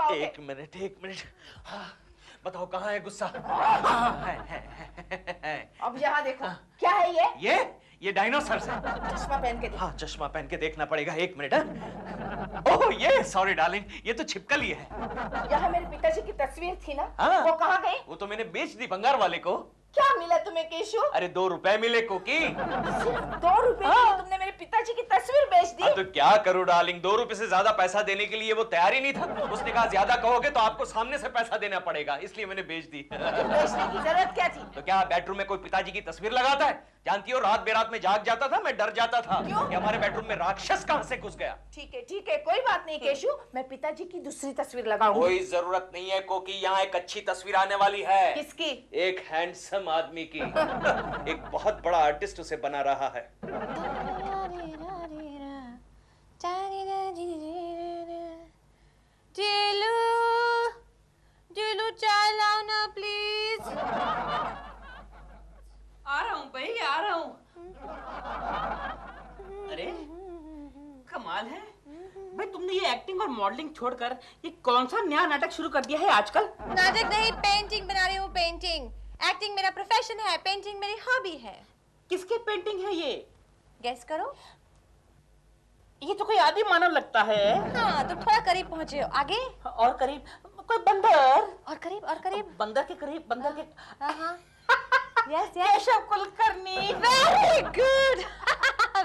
खाओगे? एक मिनट। हाँ, बताओ कहाँ है गुस्सा? है। अब यहाँ देखो, क्या है ये? ये डायनासोर है। चश्मा पहन के देखो। हाँ, चश्मा पहन के देखना पड़ेगा। एक मिनट। ओह, ये सॉरी डार्लिंग, ये तो छिपकली है। यहाँ मेरे पिताजी की तस्वीर थी ना, हाँ। वो कहाँ गई? वो तो मैंने बेच दी बंगार वाले को। क्या मिला तुम्हें केशु? अरे 2 रुपए मिले कोकी। सिर्फ 2 रुपए के लिए तुमने मेरे पिताजी की तस्वीर बेच दी? तो क्या करूं डार्लिंग, 2 रुपए से ज्यादा पैसा देने के लिए वो तैयार ही नहीं था। उसने कहा ज्यादा कहोगे तो आपको सामने से पैसा देना पड़ेगा, इसलिए मैंने बेच दी। बेचने की जरूरत क्या थी? तो क्या बेडरूम में कोई पिताजी की तस्वीर लगाता है? जानती हो, रात बेरात में जाग जाता था, मैं डर जाता था कि हमारे बेडरूम में राक्षस कहां से घुस गया। ठीक है, कोई बात नहीं केशु, मैं पिताजी की दूसरी तस्वीर लगाऊंगी। कोई जरूरत नहीं है कोकी, यहाँ एक अच्छी तस्वीर आने वाली है। किसकी? एक हैंडसम आदमी की। एक बहुत बड़ा आर्टिस्ट उसे बना रहा है। जिलू चाय लाओ ना प्लीज। आ रहा हूँ भाई, आ रहा हूँ। अरे कमाल है भाई, तुमने ये एक्टिंग और मॉडलिंग छोड़कर ये कौन सा नया नाटक शुरू कर दिया है आजकल? नाटक नहीं, पेंटिंग बना रही हूँ। पेंटिंग। एक्टिंग मेरा प्रोफेशन है, पेंटिंग मेरी हॉबी है। किसके पेंटिंग है ये? गेस करो। ये तो कोई आदि मानव लगता है। हाँ, तुम थोड़ा करीब पहुंचे हो। आगे और करीब कोई बंदर। और करीब। बंदर के करीब, बंदर के। हाँ। Yes Keshav Kulkarni. Very good.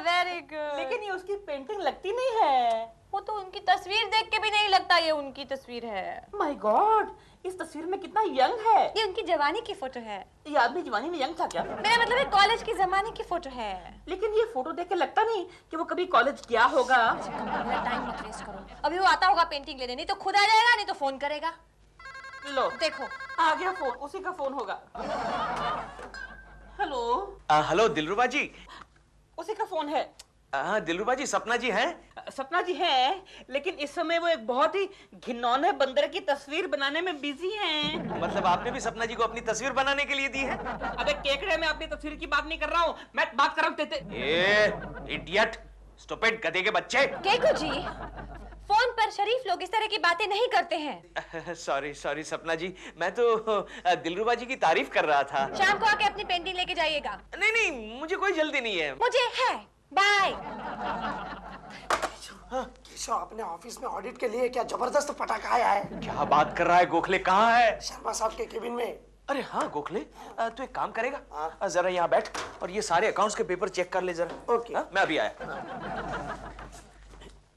Very good. लेकिन ये उसकी पेंटिंग लगती नहीं है। वो तो उनकी तस्वीर देख के भी नहीं लगता ये उनकी तस्वीर है। माय गॉड, इस तस्वीर में कितना यंग है। ये उनकी जवानी की फोटो है। ये आदमी जवानी में यंग था क्या? मेरा मतलब है कॉलेज की जमाने की फोटो है। लेकिन ये फोटो देख के लगता नहीं कि वो कभी कॉलेज गया होगा। टाइम मत वेस्ट करो, अभी वो आता होगा पेंटिंग लेने, नहीं तो खुद आ जाएगा, नहीं तो फोन करेगा। लो देखो आ गया फोन, उसी का फोन होगा। हेलो। हेलो दिलरुबा जी। उसी का फोन है। हाँ दिलरुबा जी, सपना जी हैं? सपना जी है, लेकिन इस समय वो एक बहुत ही घिनौने बंदर की तस्वीर बनाने में बिजी हैं। मतलब आपने भी सपना जी को अपनी तस्वीर बनाने के लिए दी है? अबे केकड़े, मैं अपनी तस्वीर की बात नहीं कर रहा हूँ, मैं बात कर रहा हूँ इडियट, स्टूपिड, गधे के बच्चे। केकू जी, फोन पर शरीफ लोग इस तरह की बातें नहीं करते हैं। सॉरी सपना जी, मैं तो दिलरुबा जी की तारीफ कर रहा था। शाम को आके अपनी पेंटिंग लेके जाइएगा। नहीं, मुझे कोई जल्दी नहीं है। मुझे है। बाय। केशव, अपने ऑफिस में ऑडिट के लिए क्या जबरदस्त पटाखा आया है। क्या बात कर रहा है गोखले? कहाँ है? शर्मा साहब के केबिन में। अरे हाँ गोखले, तू एक काम करेगा, जरा यहाँ बैठ और ये सारे अकाउंट्स के पेपर चेक कर ले जरा। ओके। मैं अभी आया।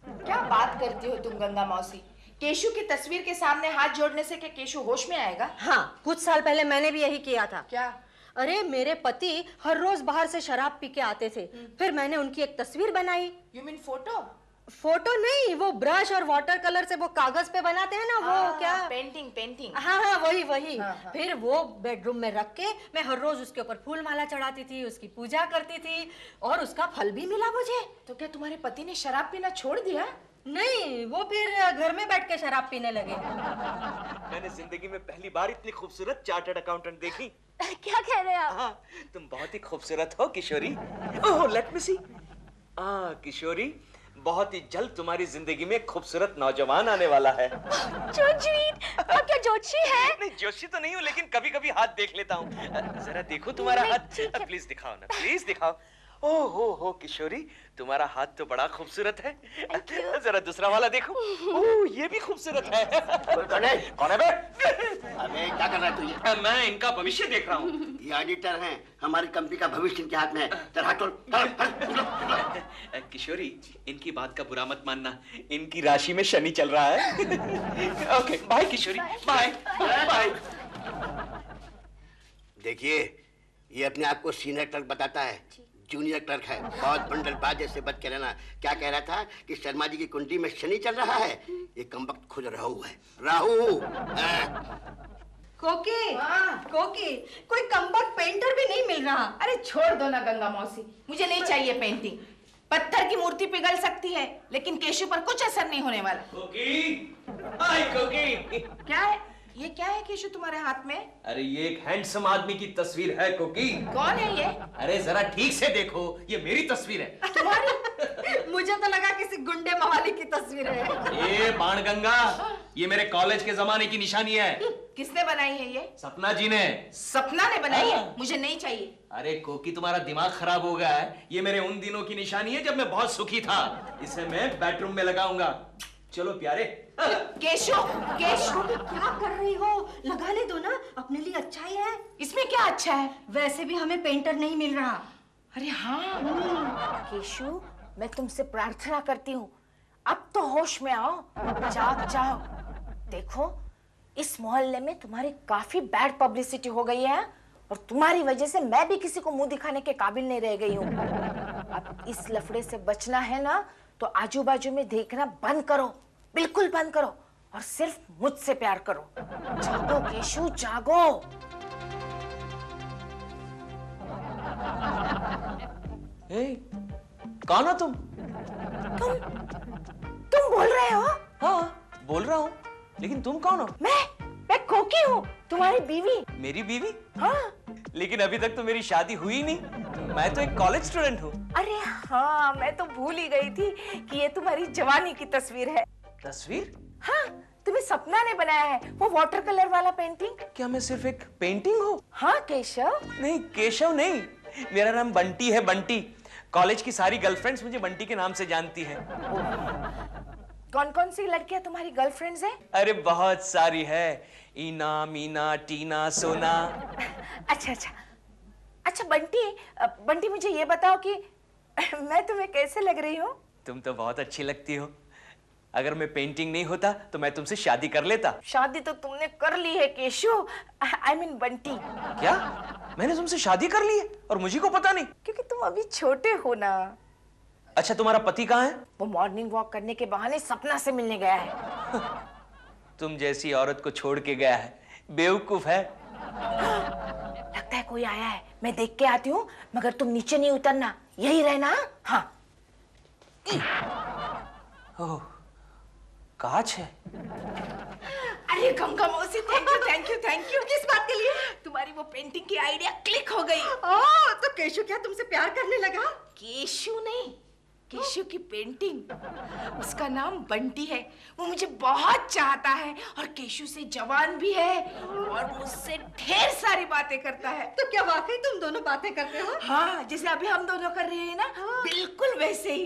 क्या बात करती हो तुम गंगा मौसी? केशु की तस्वीर के सामने हाथ जोड़ने से क्या केशु होश में आएगा? हाँ, कुछ साल पहले मैंने भी यही किया था। क्या? अरे मेरे पति हर रोज बाहर से शराब पी के आते थे, फिर मैंने उनकी एक तस्वीर बनाई। You mean photo? फोटो नहीं, वो ब्रश और वाटर कलर से वो कागज पे बनाते हैं ना, वो क्या? पेंटिंग। हाँ, वही। हाँ। फिर वो बेडरूम में रख के मैं हर रोज उसके ऊपर फूल माला चढ़ाती थी, उसकी पूजा करती थी और उसका फल भी मिला मुझे। तो क्या तुम्हारे पति ने शराब पीना छोड़ दिया? नहीं, वो फिर घर में बैठ के शराब पीने लगे। मैंने जिंदगी में पहली बार इतनी खूबसूरत चार्टर्ड अकाउंटेंट देखी। क्या कह रहे हैं आप? हाँ, तुम बहुत ही खूबसूरत हो किशोरी। ओह, लेट मी सी। किशोरी, बहुत ही जल्द तुम्हारी जिंदगी में खूबसूरत नौजवान आने वाला है। आप क्या जोशी है? नहीं, जोशी तो नहीं हूँ, लेकिन कभी कभी हाथ देख लेता हूँ। जरा देखो तुम्हारा हाथ, प्लीज दिखाओ ना, प्लीज दिखाओ। ओह हो किशोरी, तुम्हारा हाथ तो बड़ा खूबसूरत है। जरा दूसरा वाला देखो। ओह, ये भी खूबसूरत है। कौन है? कौन है बे? अबे क्या कर रहा है तू ये? मैं इनका भविष्य देख रहा हूँ। ये ऑडिटर हैं, हमारी कंपनी का भविष्य इनके हाथ में है। चल हट, किशोरी, इनकी बात का बुरा मत मानना, इनकी राशि में शनि चल रहा है। ओके, बाय किशोरी, बाय। देखिए, ये अपने आप को सीनियर क्लर्क बताता है, जूनियर क्लर्क है। बहुत बंडलबाज जैसे बच के रहना। क्या कह रहा था कि शर्मा जी की कुंडली में शनि चल रहा है? ये कमबख्त खुद राहु है, राहु। कोकी, कोई कमबख्त पेंटर भी नहीं मिल रहा। अरे छोड़ दो ना गंगा मौसी, मुझे नहीं चाहिए पेंटिंग। पत्थर की मूर्ति पिघल सकती है, लेकिन केशु पर कुछ असर नहीं होने वाला। कोकी। क्या है ये? क्या है केशु तुम्हारे हाथ में? अरे ये एक हैंडसम आदमी की तस्वीर है कोकी। कौन है ये? अरे जरा ठीक से देखो, ये मेरी तस्वीर है। तुम्हारी? मुझे तो लगा किसी गुंडे मवाली की तस्वीर है। ये बाणगंगा, ये मेरे कॉलेज के जमाने की निशानी है। किसने बनाई है ये? सपना जी ने। सपना ने बनाई है? मुझे नहीं चाहिए। अरे कोकी, तुम्हारा दिमाग खराब हो गया है। ये मेरे उन दिनों की निशानी है जब मैं बहुत सुखी था। इसे मैं बेडरूम में लगाऊंगा। चलो प्यारे। केशु, केशु क्या कर रही हो? लगाने दो ना, अपने लिए अच्छा ही है। इसमें क्या अच्छा है? वैसे भी हमें पेंटर नहीं मिल रहा। अरे हाँ केशु, मैं तुमसे प्रार्थना करती हूँ, अब तो होश में आओ, जाग जाओ। देखो, इस मोहल्ले में तुम्हारी काफी बैड पब्लिसिटी हो गई है और तुम्हारी वजह से मैं भी किसी को मुंह दिखाने के काबिल नहीं रह गई हूँ। अब इस लफड़े से बचना है ना, तो आजू बाजू में देखना बंद करो, बिल्कुल बंद करो, और सिर्फ मुझसे प्यार करो। जागो केशु, जागो। कौन हो तुम? तुम बोल रहे हो? हाँ, बोल रहा हूँ, लेकिन तुम कौन हो? मैं कोकी हूँ, तुम्हारी बीवी। मेरी बीवी? हाँ। लेकिन अभी तक तो मेरी शादी हुई नहीं। मैं तो एक कॉलेज स्टूडेंट हूँ। अरे हाँ, मैं तो भूल ही गई थी कि ये तुम्हारी जवानी की तस्वीर है। तस्वीर? हाँ, तुम्हें सपना ने बनाया है, वो वाटर कलर वाला पेंटिंग। क्या मैं सिर्फ एक पेंटिंग हूँ? हाँ केशव। नहीं, केशव नहीं, मेरा नाम बंटी है, बंटी। कॉलेज की सारी गर्लफ्रेंड्स मुझे बंटी के नाम से जानती हैं। कौन कौन सी लड़कियां तुम्हारी गर्लफ्रेंड्स हैं? अरे बहुत सारी है, ईना, मीना, टीना, सोना। अच्छा अच्छा अच्छा बंटी, बंटी मुझे ये बताओ कि मैं तुम्हें कैसे लग रही हूँ? तुम तो बहुत अच्छी लगती हो। अगर मैं पेंटिंग नहीं होता तो मैं तुमसे शादी कर लेता। शादी तो तुमने कर ली है केशु, आई मीन बंटी। क्या? मैंने तुमसे शादी कर ली है और मुझे को पता नहीं? क्योंकि तुम अभी छोटे हो ना। अच्छा, तुम्हारा पति कहाँ है? वो मॉर्निंग वॉक करने के बहाने सपना से मिलने गया है। तुम जैसी औरत को छोड़ के गया है, बेवकूफ है। लगता है कोई आया है, मैं देख के आती हूँ, मगर तुम नीचे नहीं उतरना, यही रहना। हाँ। ओह, कांच है। अरे गंगा मौसी, thank you thank you thank you. किस बात के लिए? तुम्हारी वो पेंटिंग की आइडिया क्लिक हो गई। ओह, तो केशु क्या तुमसे प्यार करने लगा? केशु नहीं, केशु की पेंटिंग। उसका नाम बंटी है, वो मुझे बहुत चाहता है और केशु से जवान भी है और मुझसे ढेर सारी बातें करता है। तो क्या वाकई तुम दोनों बातें करते हो? हाँ, जैसे अभी हम दोनों कर रहे हैं ना, बिल्कुल वैसे ही।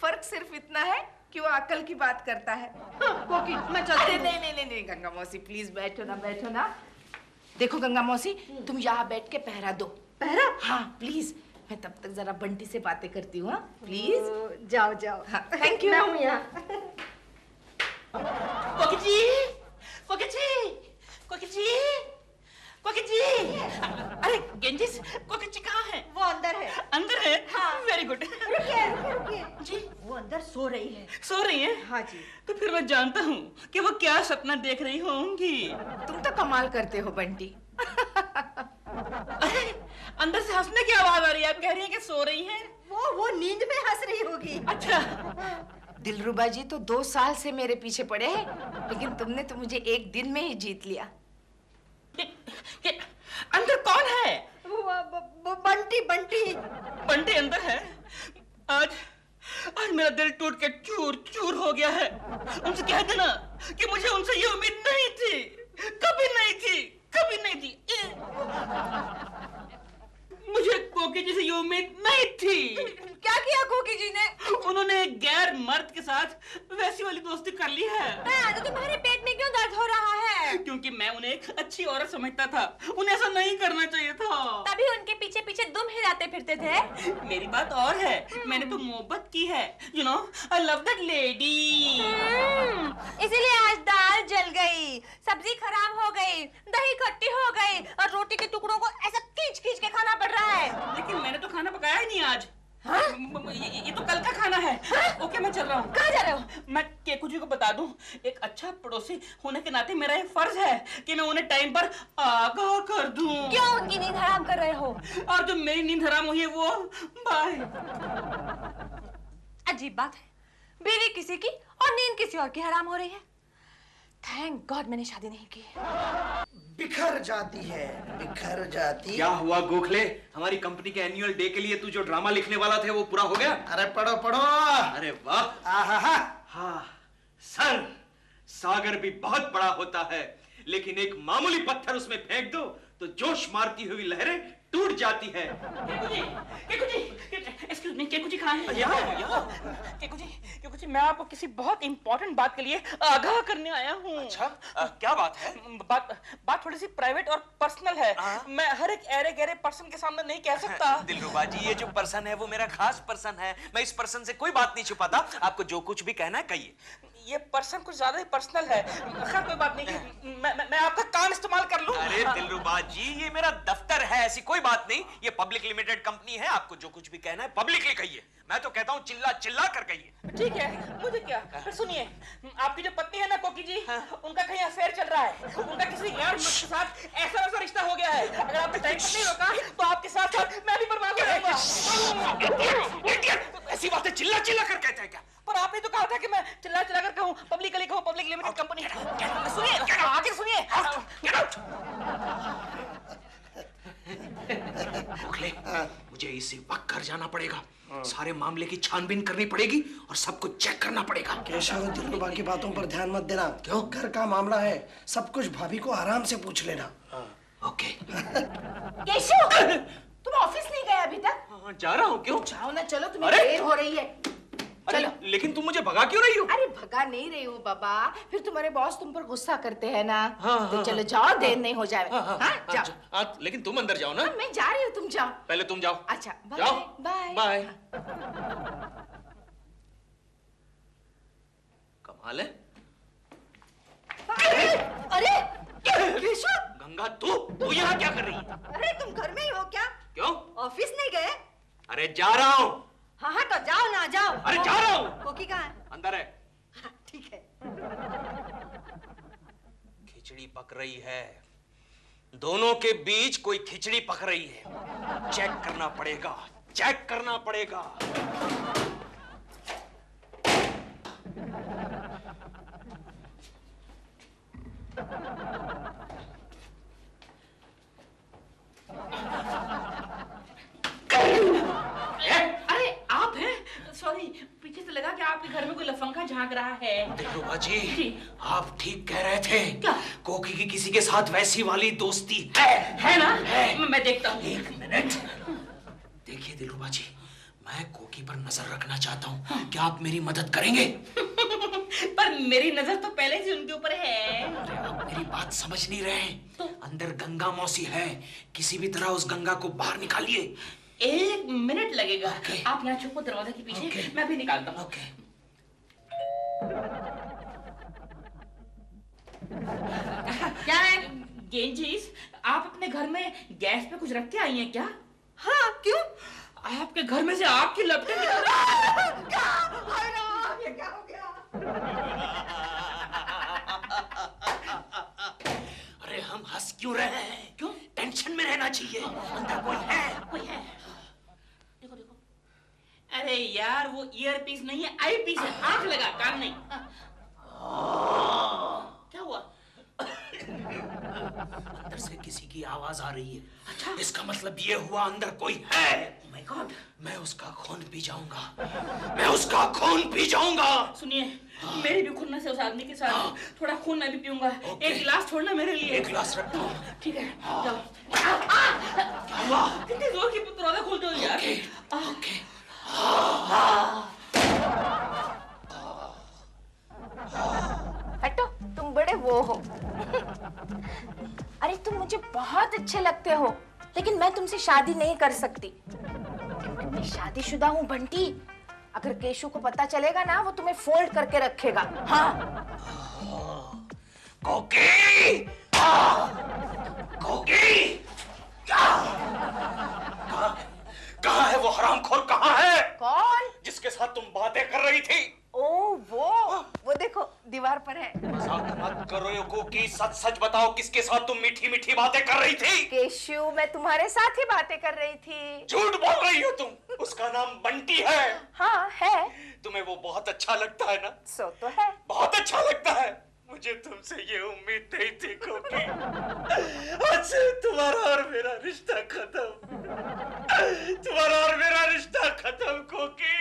फर्क सिर्फ इतना है कि वो अकल की बात करता है। कोकी, मैं चलती हूँ। नहीं गंगा मौसी, प्लीज बैठो ना, बैठो ना। देखो गंगा मौसी, तुम यहाँ बैठ के पहरा दो। पहरा? हाँ प्लीज, मैं तब तक जरा बंटी से बातें करती हूँ। प्लीज जाओ जाओ। हाँ, थैंक यू। मैं हूँ यहाँ। कोकी जी, कोकी जी, कोकी जी, कोकी जी। अरे गेंजिस, कोकी जी कहाँ है? वो अंदर है। अंदर है? हाँ। Very good. रुकिए रुकिए रुकिए जी, वो अंदर सो रही है। सो रही है? हाँ जी। तो फिर मैं जानता हूँ कि वो क्या सपना देख रही होंगी। तुम तो कमाल करते हो बंटी। अरे, अंदर से हंसने की आवाज आ रही है, आप कह रही हैं कि सो रही हैं? वो नींद में हंस रही होगी। अच्छा। दिलरुबा जी तो 2 साल से मेरे पीछे पड़े हैं, लेकिन तुमने तो मुझे एक दिन में ही जीत लिया। ये अंदर कौन है? वो बंटी बंटी। बंटी अंदर है? आज मेरा दिल टूट के चूर चूर हो गया है। उनसे कह देना कि मुझे उनसे ये उम्मीद नहीं थी, कभी नहीं थी, कभी नहीं थी। मुझे कोकी जी से ये उम्मीद नहीं थी। क्या किया कोकी जी ने? उन्होंने एक गैर मर्द के साथ वैसी वाली दोस्ती कर ली है। तो तुम्हारे पेट में क्यों दर्द हो रहा है? क्योंकि मैं उन्हें एक अच्छी औरत समझता था, उन्हें ऐसा नहीं करना चाहिए था। तभी उनके पीछे पीछे दुम हिलाते फिरते थे। मेरी बात और है, मैंने तो मोहब्बत की है। You know, I love that lady. इसीलिए आज दाल जल गई, सब्जी खराब हो गई, दही खट्टी हो गई और रोटी के टुकड़ों को ऐसा खींच खींच के खाना पड़ रहा है। लेकिन मैंने तो खाना पकाया ही नहीं आज। ये तो कल का खाना है। ओके, मैं चल रहा हूँ। कहाँ जा रहे हो? मैं केकू जी को बता दूं, एक अच्छा पड़ोसी होने के नाते मेरा ये फर्ज है कि मैं उन्हें टाइम पर आगाह कर दूं। क्यों उनकी नींद हराम कर रहे हो? और जो मेरी नींद हराम हुई है वो बाय। अजीब बात है, बीवी किसी की और नींद किसी और की हराम हो रही है। थैंक गॉड मैंने शादी नहीं की। बिखर जाती है, बिखर जाती। क्या हुआ गोखले? हमारी कंपनी के एनुअल डे के लिए तू जो ड्रामा लिखने वाला थे वो पूरा हो गया? अरे पढ़ो पढ़ो। अरे वाह। आहा। हाँ सर, सागर भी बहुत बड़ा होता है, लेकिन एक मामूली पत्थर उसमें फेंक दो तो जोश मारती हुई लहरें टूट जाती है। एक्सक्यूज मी, केकू जी कहाँ हैं? केकू जी, मैं आपको किसी बहुत इंपॉर्टेंट बात के लिए आगाह करने आया हूँ। अच्छा, क्या बात है? बात थोड़ी सी प्राइवेट और पर्सनल है। मैं हर एक ऐरे गहरे पर्सन के सामने नहीं कह सकता। दिलरुबा जी, ये जो पर्सन है वो मेरा खास पर्सन है। मैं इस पर्सन से कोई बात नहीं छुपाता। आपको जो कुछ भी कहना है कहिए। ये पर्सन कुछ ज्यादा ही पर्सनल है। खैर कोई बात नहीं, मैं आपका काम इस्तेमाल कर लूं। अरे दिलरुबा जी, ये मेरा दफ्तर है, ऐसी कोई बात नहीं। ये पब्लिक लिमिटेड कंपनी है, आपको जो कुछ भी कहना है पब्लिकली कहिए। मैं तो कहता हूँ चिल्ला चिल्ला कर कहिए। ठीक है, मुझे क्या। फिर सुनिए, आपकी जो पत्नी है ना कोकी जी, उनका कहीं अफेयर चल रहा है। उनका किसी गैर मर्द के साथ ऐसा वैसा रिश्ता हो गया है। अगर आपने टाइम पर नहीं रोका तो आपके साथ साथ मैं भी बर्बाद हो जाऊंगा। ऐसी बातें चिल्ला चिल्ला कर कहते हैं क्या? पर आपने तो कहा था कि मैं चिल्ला चिल्ला कर कहूं, पब्लिकली कहूं, पब्लिक लिमिटेड कंपनी। सुनिए, आगे सुनिए। गोखले, मुझे इसी वक्त घर जाना पड़ेगा। सारे मामले की छानबीन करनी पड़ेगी और सब कुछ चेक करना पड़ेगा। केशव, दिलरुबा की बातों पर ध्यान मत देना। क्यों? घर का मामला है, सब कुछ भाभी को आराम से पूछ लेना। ओके। केशव, तुम ऑफिस नहीं गए अभी तक? जा रहा हूँ। क्यों? जाओ ना, चलो, तुम्हें अरे! देर हो रही है। चलो। लेकिन तुम मुझे भगा क्यों रही हो? अरे भगा नहीं रही हूँ बाबा, फिर तुम्हारे बॉस तुम पर गुस्सा करते हैं ना। हाँ, चलो जाओ, देर नहीं हो जाए। जाओ। लेकिन तुम अंदर जाओ ना। मैं जा रही हूँ, तुम जाओ। पहले तुम जाओ। अच्छा, बाय। जाओ। Bye bye. कमाल है। अरे केशव, गंगा, तू यहाँ क्या कर रही है? अरे तुम घर में ही हो क्या? क्यों? ऑफिस नहीं गए? अरे जा रहा हूँ। हाँ हाँ, तो जाओ ना, जाओ। अरे जा रहा हूँ। कोकी कहाँ है? अंदर है। हाँ, ठीक है। खिचड़ी पक रही है, दोनों के बीच कोई खिचड़ी पक रही है। चेक करना पड़ेगा, चेक करना पड़ेगा। अरे आप हैं? सॉरी, पीछे से लगा कि आपके घर में कोई लफंगा झांक रहा है। दिलरुबा जी, आप ठीक कह रहे थे। क्या? कोकी की किसी के साथ वैसी वाली दोस्ती है ना? है। मैं देखता हूँ। एक मिनट। देखिए दिलरुबा जी, मैं कोकी पर नजर रखना चाहता हूँ। क्या आप मेरी मदद करेंगे? पर मेरी नजर तो पहले से उनके ऊपर है। अरे आप मेरी बात समझ नहीं रहे हैं। अंदर गंगा मौसी है, किसी भी तरह उस गंगा को बाहर निकालिए। 1 मिनट लगेगा। Okay. आप यहाँ छुपो दरवाजे के पीछे। Okay. मैं भी निकालता हूँ। ओके। क्या है गेंजीस, आप अपने घर में गैस पे कुछ रख के आई हैं क्या? हाँ, क्यों? आपके घर में से आग की लपटें निकल रही। ये क्या हो गया? अरे हम हंस क्यों रहे हैं? क्यों? टेंशन में रहना चाहिए। अंदर कोई है। कोई है? देखो देखो। अरे यार, वो ईयर पीस नहीं है, आई पीस है। आंख लगा, कान नहीं। क्या हुआ? अंदर से किसी की आवाज आ रही है। अच्छा, इसका मतलब ये हुआ अंदर कोई है। Oh my God! मैं उसका खून पी जाऊंगा, मैं उसका खून पी जाऊंगा। सुनिए, मेरी भी खुन्नस है उस आदमी के साथ। थोड़ा खून मैं भी पीऊंगा। एक गिलास छोड़ना मेरे लिए। एक गिलास रखता हूँ। ठीक है, जाओ। क्या हुआ? कितनी जोर की दरवाजा खोलते हो यार। Okay, okay. हटो, तुम बड़े वो हो। अरे तुम मुझे बहुत अच्छे लगते हो, लेकिन मैं तुमसे शादी नहीं कर सकती क्योंकि मैं शादीशुदा हूँ बंटी। अगर केशु को पता चलेगा ना, वो तुम्हें फोल्ड करके रखेगा। हाँ। कोकी! कोकी! कहाँ है वो हरामखोर? कहाँ है? कौन? जिसके साथ तुम बातें कर रही थी? ओ वो देखो दीवार पर है। मजाक मत करो कोकी, सच सच बताओ, किसके साथ तुम मीठी मीठी बातें कर रही थी? केशु, मैं तुम्हारे साथ ही बातें कर रही थी। झूठ बोल रही हो तुम। उसका नाम बंटी है। हाँ है। तुम्हें वो बहुत अच्छा लगता है ना? सो तो है। बहुत अच्छा लगता है। मुझे तुमसे ये उम्मीद नहीं थी कोकी। आज से तुम्हारा और मेरा रिश्ता खत्म। तुम्हारा और मेरा रिश्ता खत्म कोकी।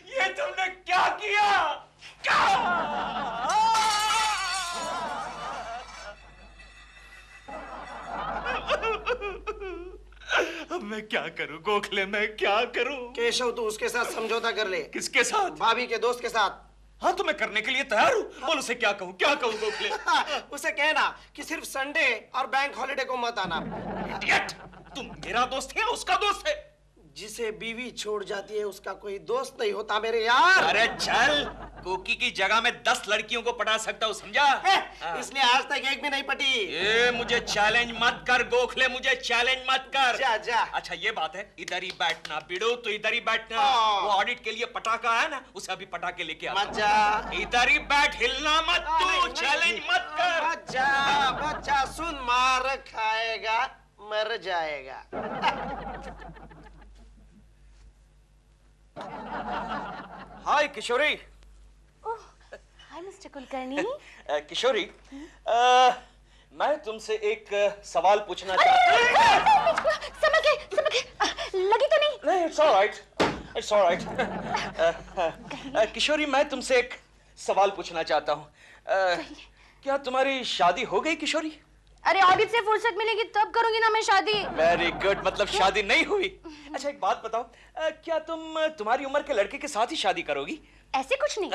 ये तुमने क्या किया? क्या? क्या करूं गोखले, मैं क्या करूं? केशव तू उसके साथ समझौता कर ले। किसके साथ? भाभी के दोस्त के साथ। हाँ तो मैं करने के लिए तैयार हूँ। बोल उसे क्या कहूँ गोखले? उसे कहना कि सिर्फ संडे और बैंक हॉलिडे को मत आना। इडियट! तुम मेरा दोस्त है या उसका दोस्त है? जिसे बीवी छोड़ जाती है उसका कोई दोस्त नहीं होता मेरे यार। अरे चल, कोकी की जगह में 10 लड़कियों को पटा सकता हूँ, समझा? इसलिए आज तक एक भी नहीं पटी। मुझे चैलेंज मत कर गोखले, मुझे चैलेंज मत कर। जा जा। अच्छा ये बात है, इधर ही बैठना, बिड़ो तो इधर ही बैठना। वो ऑडिट के लिए पटाखा है ना, उसे अभी पटाखे लेके आ। मत जा। इधर ही बैठ, हिलना मत तू, चैलेंज मत कर। मत जा, सुन मार खाएगा मर जाएगा। हाय किशोरी। हाय मिस्टर कुलकर्णी। किशोरी, मैं तुमसे एक सवाल पूछना चाहता हूँ। समझ गए, लगी तो नहीं? नहीं, it's all right. It's all right. किशोरी, मैं तुमसे एक सवाल पूछना चाहता हूँ। क्या तुम्हारी शादी हो गई किशोरी? अरे ऑडिट से फुर्सत मिलेगी तब करूंगी ना मैं शादी। वेरी गुड, मतलब शादी नहीं हुई। अच्छा एक बात बताओ, क्या तुम तुम्हारी उम्र के लड़के के साथ ही शादी करोगी? ऐसे कुछ नहीं,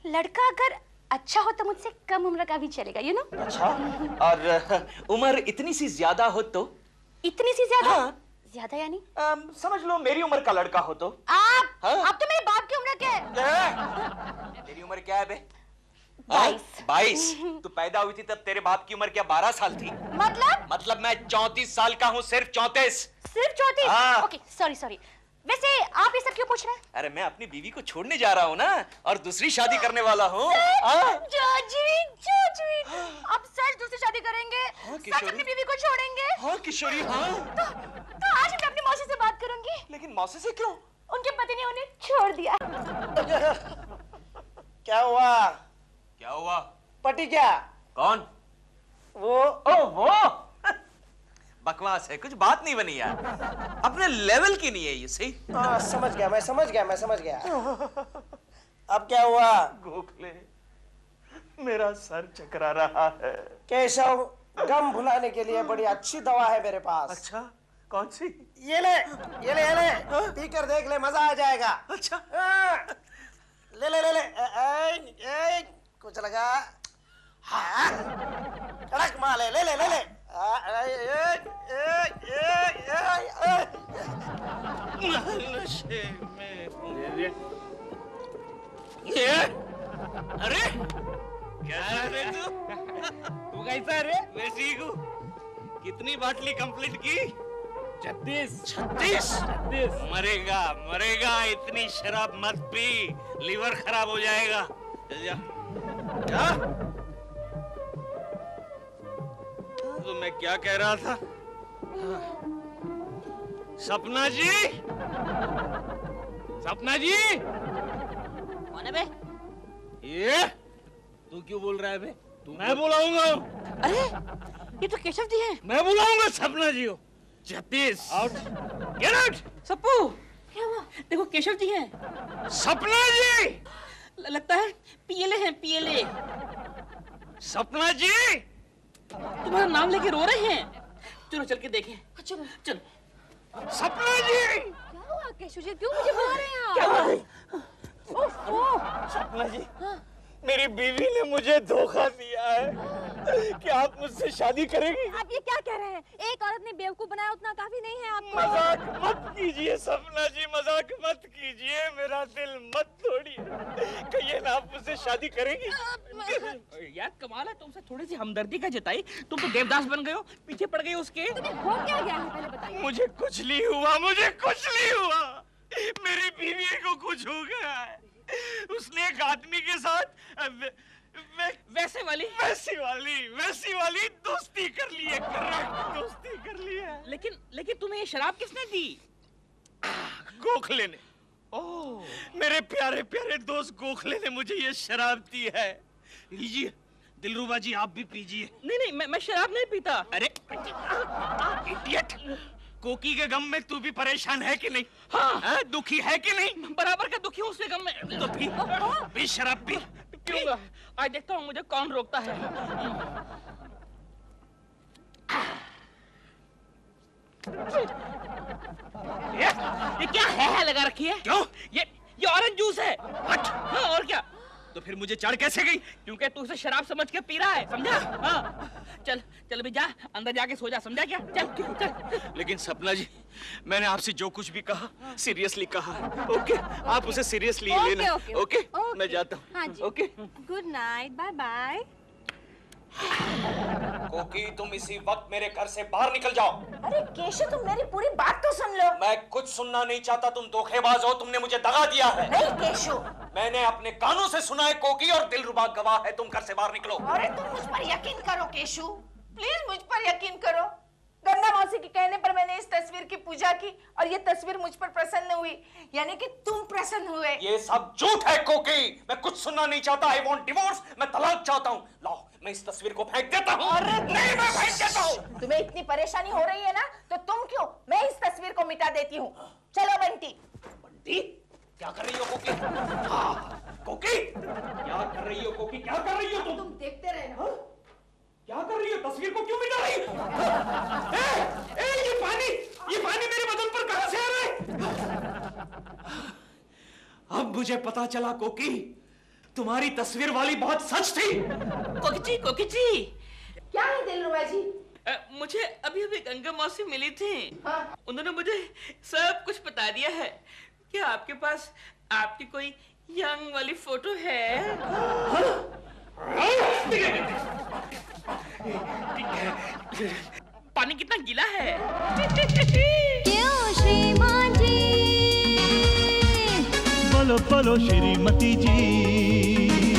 लड़का अगर अच्छा हो तो मुझसे कम उम्र का भी चलेगा, यू नो। अच्छा, और उम्र इतनी सी ज्यादा हो तो? इतनी सी ज्यादा? हाँ। ज्यादा यानी? समझ लो मेरी उम्र का लड़का हो तो? आप? हाँ? आप तो मेरे बाप की उम्र के हैं। तेरी उम्र क्या है बे? 22। 22? तू पैदा हुई थी तब तेरे बाप की उम्र क्या 12 साल थी? मतलब मैं 34 साल का हूँ, सिर्फ 34। सिर्फ 34? हाँ। Okay, sorry. वैसे आप ये सब क्यों पूछ रहे हैं? अरे मैं अपनी बीवी को छोड़ने जा रहा हूँ ना, और दूसरी शादी करने वाला हूँ। आप सच दूसरी शादी करेंगे? हाँ, सच अपनी बीवी को छोड़ेंगे? हाँ किशोरी, हाँ। तो आज मैं अपनी मौसी से बात करूंगी। लेकिन मौसी से क्यों? उनके पति ने उन्हें छोड़ दिया। क्या हुआ? क्या हुआ? पटी क्या? कौन? वो वो बकवास है, कुछ बात नहीं बनी यार, अपने लेवल की नहीं है ये। सही? समझ गया, मैं समझ गया। अब क्या हुआ? गोखले, मेरा सर चकरा रहा है। केशव, गम भुलाने के लिए बड़ी अच्छी दवा है मेरे पास। अच्छा, कौन सी? ये ले पीकर देख ले, मजा आ जाएगा। अच्छा, ले कुछ लगा? हाँ, कड़क माल है, ले। नशे में ये, अरे कैसा है तू कैसा रे? मैं ठीक हूँ। कितनी बाटली कंप्लीट की? 36। मरेगा, इतनी शराब मत पी, लीवर खराब हो जाएगा। जा। तो मैं क्या कह रहा था? सपना जी, कौन है बे? ये तू क्यों बोल रहा है बे? मैं बुलाऊंगा। अरे ये तो केशव जी हैं। मैं बुलाऊंगा सपना जी को। 36 आउट, गेट आउट। सप्पू, क्या हुआ? देखो केशव जी हैं। सपना जी, लगता है पीएलए हैं, पीएलए। सपना जी, तुम्हारा नाम लेके रो रहे हैं। चलो चल के देखें। चलो। सपना जी। क्या हुआ केशव जी, क्यों मुझे बुला रहे हैं आप? क्या हुआ? सपना जी, मेरी बीवी ने मुझे धोखा दिया है। क्या आप मुझसे शादी करेंगी? आप ये क्या कह रहे हैं? एक औरत ने बेवकूफ बनाया उतना काफी नहीं है आपको? मजाक मत कीजिए सपना जी, मजाक मत कीजिए, मेरा दिल मत तोड़िए। कहिए ना, आप मुझसे शादी करेंगी? यार कमाल है, तुमसे थोड़ी सी हमदर्दी का जताई, तुम तो देवदास बन गए हो, पीछे पड़ गए उसके। तुम्हें हो क्या गया है पहले बताइए। मुझे कुछ नहीं हुआ। मेरी बीवी को कुछ हो गया है। उसने एक आदमी के साथ वैसी वाली दोस्ती कर ली है। करेक्ट, दोस्ती कर ली है। लेकिन तुम्हें ये शराब किसने दी? गोखले ने। ओह, मेरे प्यारे दोस्त गोखले ने मुझे ये शराब दी है। लीजिए दिलरुबा जी, आप भी पीजिए। नहीं, मैं शराब नहीं पीता। अरे इडियट, कोकी के गम में तू भी परेशान है कि नहीं? हाँ। दुखी है कि नहीं? बराबर का दुखी हूँ उसके गम में। तो पी शराब पी। पीऊंगा। आज देखता हूँ मुझे कौन रोकता है। ये क्या है लगा रखी है? क्यों? ये ऑरेंज जूस है। हाँ, और क्या? तो फिर मुझे चढ़ कैसे गई? क्योंकि तू उसे शराब समझ के पी रहा है, समझा? हाँ। चल चल भी जा, अंदर जाके सो जा, समझा क्या? चल चल। लेकिन सपना जी, मैंने आपसे जो कुछ भी कहा सीरियसली कहा। ओके, आप उसे सीरियसली लेना। ओके, मैं जाता हूँ। हाँ जी। Okay. Good night, bye bye. Koki, तुम इसी वक्त मेरे घर से बाहर निकल जाओ। अरे केशव, तुम मेरी पूरी बात तो सुन लो। मैं कुछ सुनना नहीं चाहता, तुम धोखेबाज हो, तुमने मुझे दगा दिया है। नहीं केशव। मैंने अपने कानों से सुना है कोकी, और दिलरुबा गवाह है, तुम घर से बाहर निकलो। अरे तुम मुझ पर यकीन करो केशव, प्लीज मुझ पर यकीन करो। गंगा मौसी के कहने पर मैंने इस तस्वीर की पूजा की और ये तस्वीर मुझ पर प्रसन्न हुई, यानी कि तुम प्रसन्न हुए। ये सब झूठ है कोकी, मैं कुछ सुनना नहीं चाहता। आई वांट डिवोर्स, मैं तलाक चाहता हूँ। लाओ, मैं इस तस्वीर को फेंक देता हूँ। नहीं, मैं फेंक देता हूँ। तुम्हें इतनी परेशानी हो रही है ना, तो तुम क्यों, मैं इस तस्वीर को मिटा देती हूँ। चलो बंटी। बंटी, क्या कर रही हो कोकी? हाँ, कोकी, क्या कर रही हो कोकी? क्या कर रही हो तुम? देखते रहना। क्या कर रही हो? तस्वीर को क्यों मिटा रही हो? ये पानी मेरे बदन पर कहां से आ रहा है? अब मुझे पता चला कोकी, तुम्हारी तस्वीर वाली बात सच थी। कोकी जी। क्या है दिलरुबा जी? मुझे अभी अभी गंगा मौसी मिली थी। हाँ। उन्होंने मुझे सब कुछ बता दिया है। क्या आपके पास आपकी कोई यंग वाली फोटो है? पानी कितना गीला है। क्यों श्रीमान जी? बोलो बोलो श्रीमती जी।